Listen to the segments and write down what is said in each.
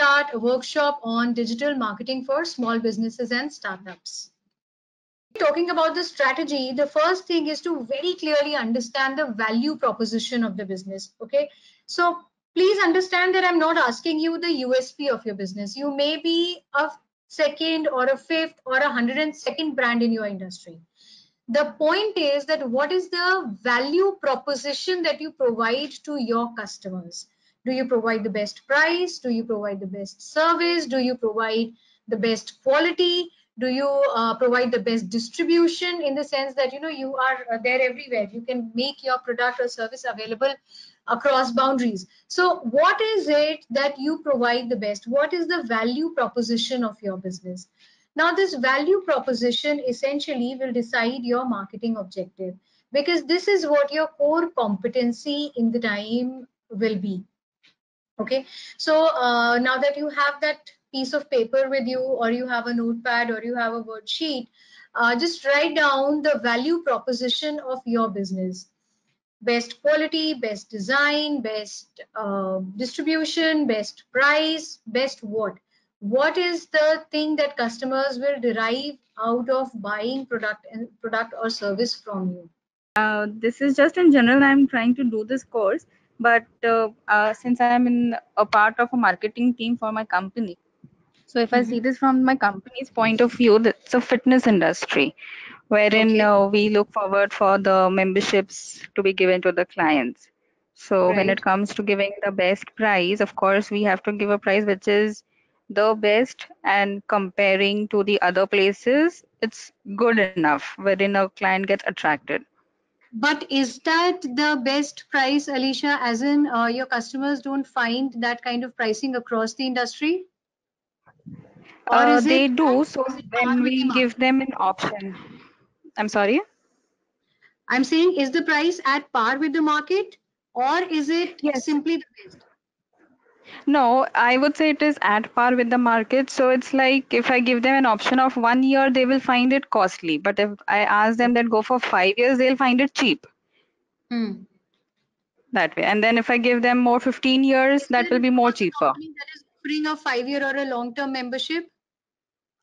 start a workshop on digital marketing for small businesses and startups. Talking about the strategy, the first thing is to very clearly understand the value proposition of the business. Okay, so please understand that I'm not asking you the USP of your business. You may be a second or a fifth or 102nd brand in your industry. The point is that what is the value proposition that you provide to your customers? Do you provide the best price? Do you provide the best service? Do you provide the best quality? Do you provide the best distribution, in the sense that you are there everywhere? You can make your product or service available across boundaries. So what is it that you provide the best? What is the value proposition of your business? Now, this value proposition essentially will decide your marketing objective, because this is what your core competency in the time will be. Okay, so now that you have that piece of paper with you, or you have a notepad, or you have a word sheet, just write down the value proposition of your business. Best quality, best design, best distribution, best price, best what? What is the thing that customers will derive out of buying product or service from you? This is just in general. I'm trying to do this course, but since I am in a part of a marketing team for my company, so if I see this from my company's point of view, it's a fitness industry, wherein Okay, we look forward for the memberships to be given to the clients. So when it right. comes to giving the best price, of course, we have to give a price which is the best, and comparing to the other places, it's good enough, wherein a client gets attracted. But is that the best price, Alicia, as in your customers don't find that kind of pricing across the industry? Or is They it do. So is it par when with the we give market? them an option, I'm sorry. I'm saying, is the price at par with the market, or is it Yes. simply the best? No, I would say it is at par with the market. So it's like if I give them an option of 1 year, they will find it costly. But if I ask them that go for 5 years, they'll find it cheap Hmm. that way. And then if I give them more 15 years, Is that there will any be more other cheaper. company that is offering a 5-year or a long-term membership?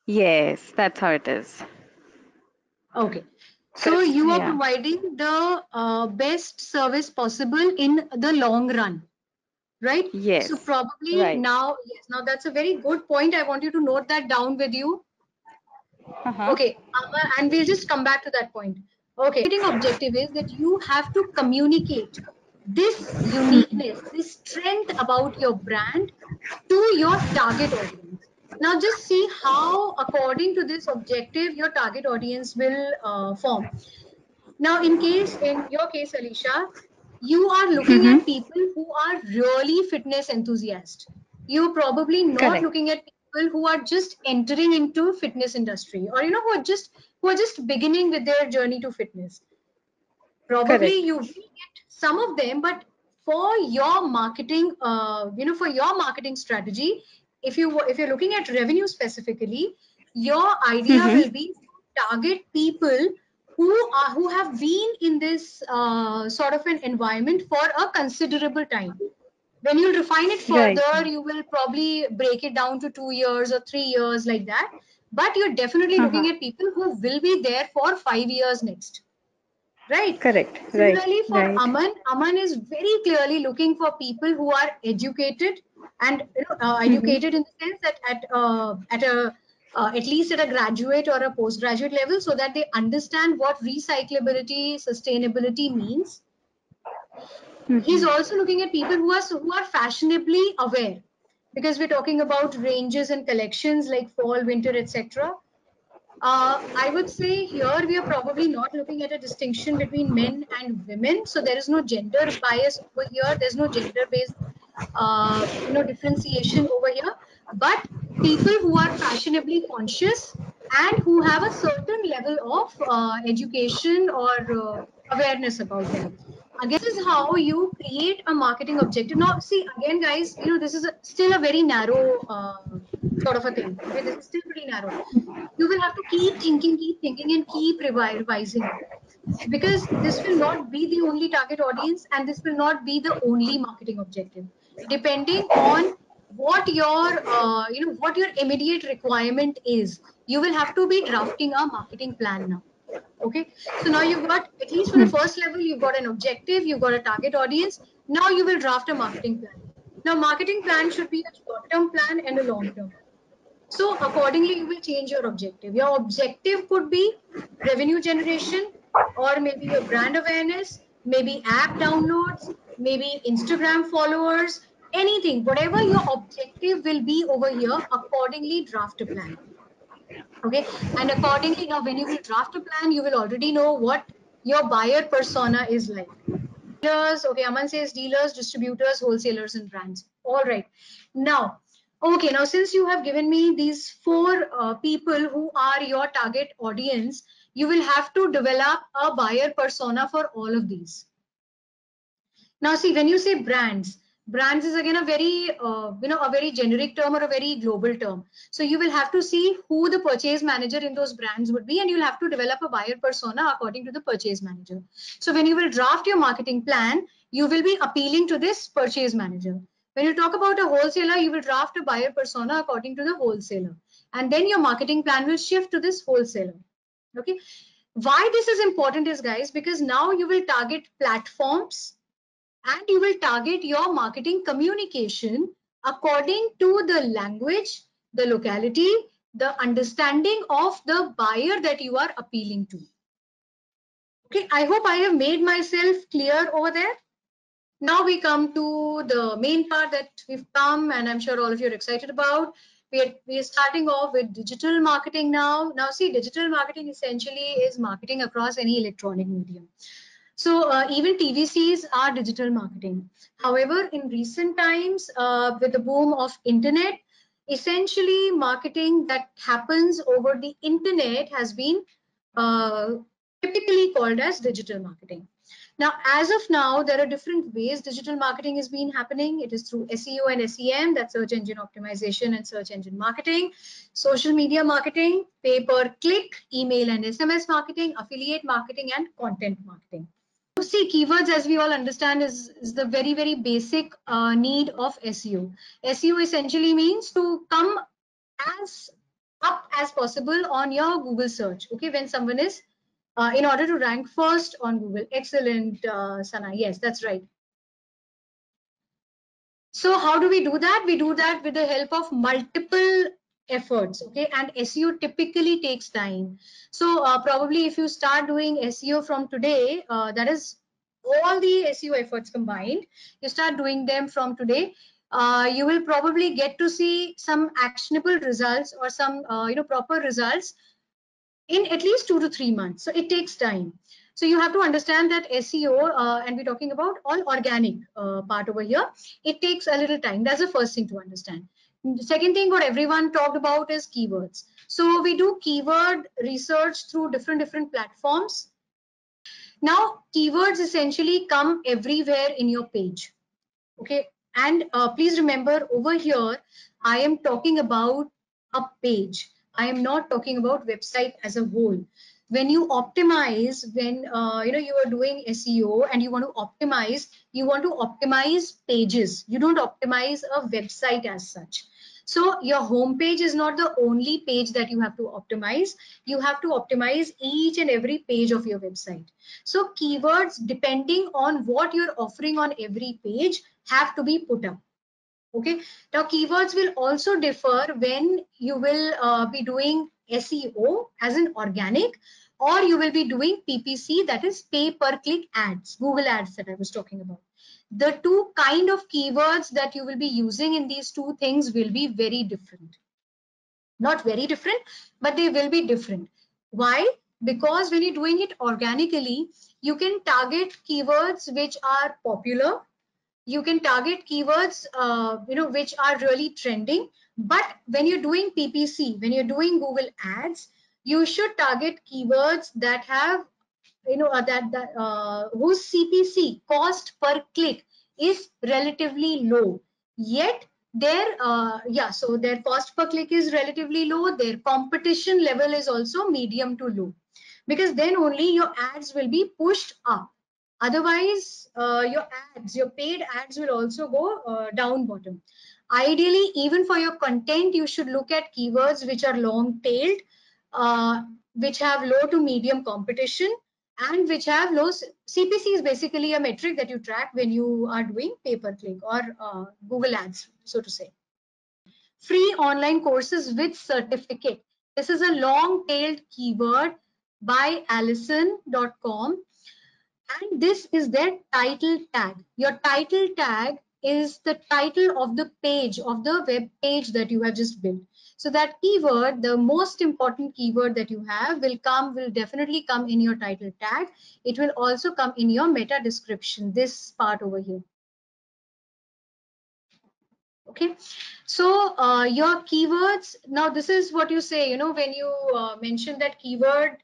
Yes, that's how it is. Okay. So So it's, you are yeah. providing the best service possible in the long run, right? So Yes. probably Right. now, yes, now that's a very good point. I want you to note that down with you. Uh-huh. Okay, and we'll just come back to that point. Okay, marketing objective is that you have to communicate this uniqueness, this strength about your brand to your target audience. Now, just see how, according to this objective, your target audience will form. Now, in your case, Alicia, you are looking Mm-hmm. at people who are really fitness enthusiasts. You're probably not Correct. looking at people who are just entering into fitness industry, or who are just beginning with their journey to fitness. Probably Correct. you will get some of them, but for your marketing, for your marketing strategy, if you're looking at revenue specifically, your idea Mm-hmm. will be to target people who have been in this sort of an environment for a considerable time. When you refine it Right. further, you will probably break it down to 2 years or 3 years, like that. But you're definitely Uh-huh. looking at people who will be there for 5 years next. Right. Correct. Right. Similarly, for Right. Aman is very clearly looking for people who are educated, and Mm-hmm. educated in the sense that at least at a graduate or a postgraduate level, so that they understand what recyclability, sustainability means. He's Mm-hmm. also looking at people who are fashionably aware, because we're talking about ranges and collections like fall, winter, etc. I would say here we are probably not looking at a distinction between men and women. So there is no gender bias over here. There's no gender-based, differentiation over here. But people who are fashionably conscious and who have a certain level of education or awareness about them. Again, this is how you create a marketing objective. Now, see, again, guys, this is still a very narrow sort of a thing. Okay, this is still pretty narrow. You will have to keep thinking, and keep revising it, because this will not be the only target audience, and this will not be the only marketing objective. Depending on what your what your immediate requirement is. You will have to be drafting a marketing plan now. Okay, so now you've got, at least for the first level, you've got an objective, you've got a target audience. Now you will draft a marketing plan. Now marketing plan should be a short-term plan and a long-term. So accordingly, you will change your objective. Your objective could be revenue generation, or maybe your brand awareness, maybe app downloads, maybe Instagram followers, anything. Whatever your objective will be over here, accordingly draft a plan. Okay, and accordingly, now when you will draft a plan, you will already know what your buyer persona is like. Dealers, okay, Aman says dealers, distributors, wholesalers, and brands. All right. Now, okay, now since you have given me these four people who are your target audience, you will have to develop a buyer persona for all of these. Now, see, when you say brands, brands is again a very, a very generic term or a very global term. So you will have to see who the purchase manager in those brands would be, and you'll have to develop a buyer persona according to the purchase manager. So when you will draft your marketing plan, you will be appealing to this purchase manager. When you talk about a wholesaler, you will draft a buyer persona according to the wholesaler. And then your marketing plan will shift to this wholesaler. Okay. Why this is important is, guys, because now you will target platforms, and you will target your marketing communication according to the language, the locality, the understanding of the buyer that you are appealing to. Okay, I hope I have made myself clear over there. Now we come to the main part that we've come, and I'm sure all of you are excited about. We're starting off with digital marketing now. Now see, digital marketing essentially is marketing across any electronic medium. So even TVCs are digital marketing. However, in recent times, with the boom of internet, essentially marketing that happens over the internet has been typically called as digital marketing. Now, as of now, there are different ways digital marketing has been happening. It is through SEO and SEM, that's search engine optimization and search engine marketing, social media marketing, pay-per-click, email and SMS marketing, affiliate marketing, and content marketing. See, keywords, as we all understand, is the very, very basic need of SEO. SEO essentially means to come as up as possible on your Google search. Okay, when someone is in order to rank first on Google. Excellent, Sana. Yes, that's right. So how do we do that? We do that with the help of multiple efforts. Okay, and SEO typically takes time. So probably if you start doing SEO from today, that is all the SEO efforts combined, you start doing them from today, you will probably get to see some actionable results or some proper results in at least 2 to 3 months. So it takes time. So you have to understand that SEO, and we're talking about all organic part over here, it takes a little time. That's the first thing to understand. The second thing what everyone talked about is keywords. So we do keyword research through different platforms. Now, keywords essentially come everywhere in your page. Okay, and please remember over here, I am talking about a page. I am not talking about website as a whole. When you optimize, when you are doing SEO and you want to optimize, pages. You don't optimize a website as such. So your home page is not the only page that you have to optimize. You have to optimize each and every page of your website. So keywords, depending on what you're offering on every page, have to be put up. Okay. Now keywords will also differ when you will be doing SEO as an organic, or you will be doing PPC, that is pay per click ads, Google ads that I was talking about. The two kind of keywords that you will be using in these two things will be very different. Not very different, but they will be different. Why? Because when you're doing it organically, you can target keywords which are popular. You can target keywords which are really trending. But when you're doing PPC, when you're doing Google ads, you should target keywords that have whose CPC, cost per click, is relatively low. Yet their so their cost per click is relatively low. Their competition level is also medium to low, because then only your ads will be pushed up. Otherwise, your paid ads will also go down bottom. Ideally, even for your content, you should look at keywords which are long-tailed, which have low to medium competition, and which have low CPC is basically a metric that you track when you are doing pay-per-click or Google Ads, so to say. Free online courses with certificate. This is a long-tailed keyword by Allison.com. And this is their title tag. Your title tag is the title of the page, of the web page that you have just built. So that keyword, the most important keyword that you have, will definitely come in your title tag. It will also come in your meta description, this part over here. Okay, so your keywords, now this is what you say, you know, when you mention that keyword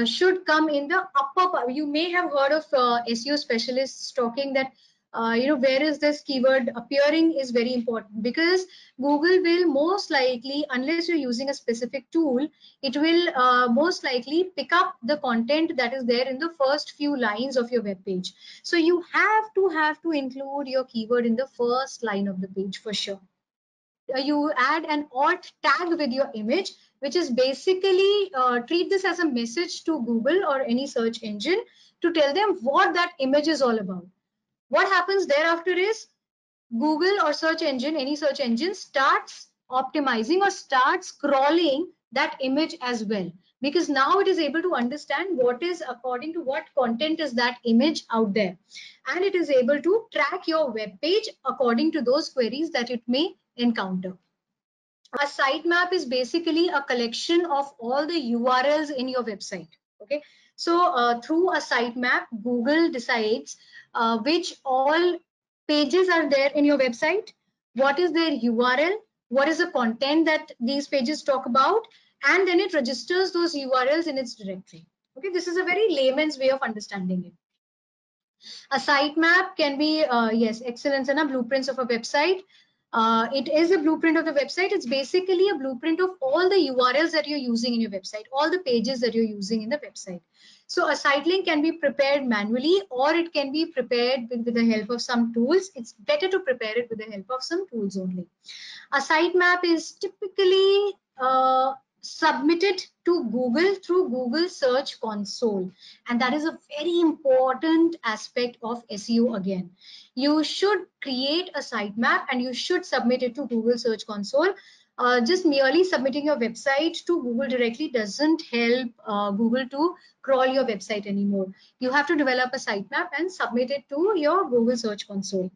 should come in the upper part. You may have heard of SEO specialists talking that, you know, where is this keyword appearing is very important, because Google will most likely, unless you're using a specific tool, it will most likely pick up the content that is there in the first few lines of your web page. So you have to include your keyword in the first line of the page for sure. You add an alt tag with your image, which is basically treat this as a message to Google or any search engine to tell them what that image is all about. What happens thereafter is Google or search engine, any search engine, starts optimizing or starts crawling that image as well, because now it is able to understand what is, according to what content is that image out there, and it is able to track your web page according to those queries that it may encounter. A sitemap is basically a collection of all the URLs in your website. Okay, so through a sitemap, Google decides which all pages are there in your website, what is their URL, what is the content that these pages talk about, and then it registers those URLs in its directory. Okay, this is a very layman's way of understanding it. A sitemap can be, yes, excellence and a blueprints of a website. It is a blueprint of the website. It's basically a blueprint of all the URLs that you're using in your website, all the pages that you're using in the website. So a site link can be prepared manually, or it can be prepared with the help of some tools. It's better to prepare it with the help of some tools only. A sitemap is typically submitted to Google through Google Search Console. And that is a very important aspect of SEO again. You should create a sitemap and you should submit it to Google Search Console. Just merely submitting your website to Google directly doesn't help Google to crawl your website anymore. You have to develop a sitemap and submit it to your Google Search Console.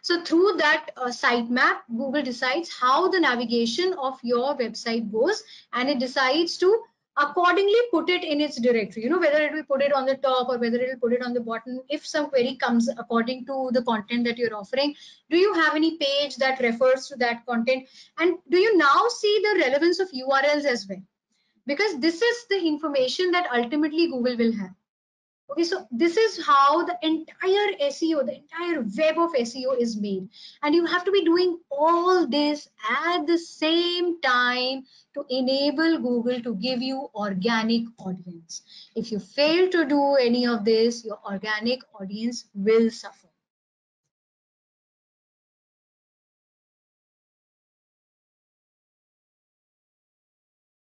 So through that sitemap, Google decides how the navigation of your website goes, and it decides to accordingly put it in its directory. You know, whether it will put it on the top or whether it will put it on the bottom. If some query comes according to the content that you're offering, do you have any page that refers to that content? And do you now see the relevance of URLs as well? Because this is the information that ultimately Google will have. Okay, so this is how the entire SEO, the entire web of SEO is made. And you have to be doing all this at the same time to enable Google to give you organic audience. If you fail to do any of this, your organic audience will suffer.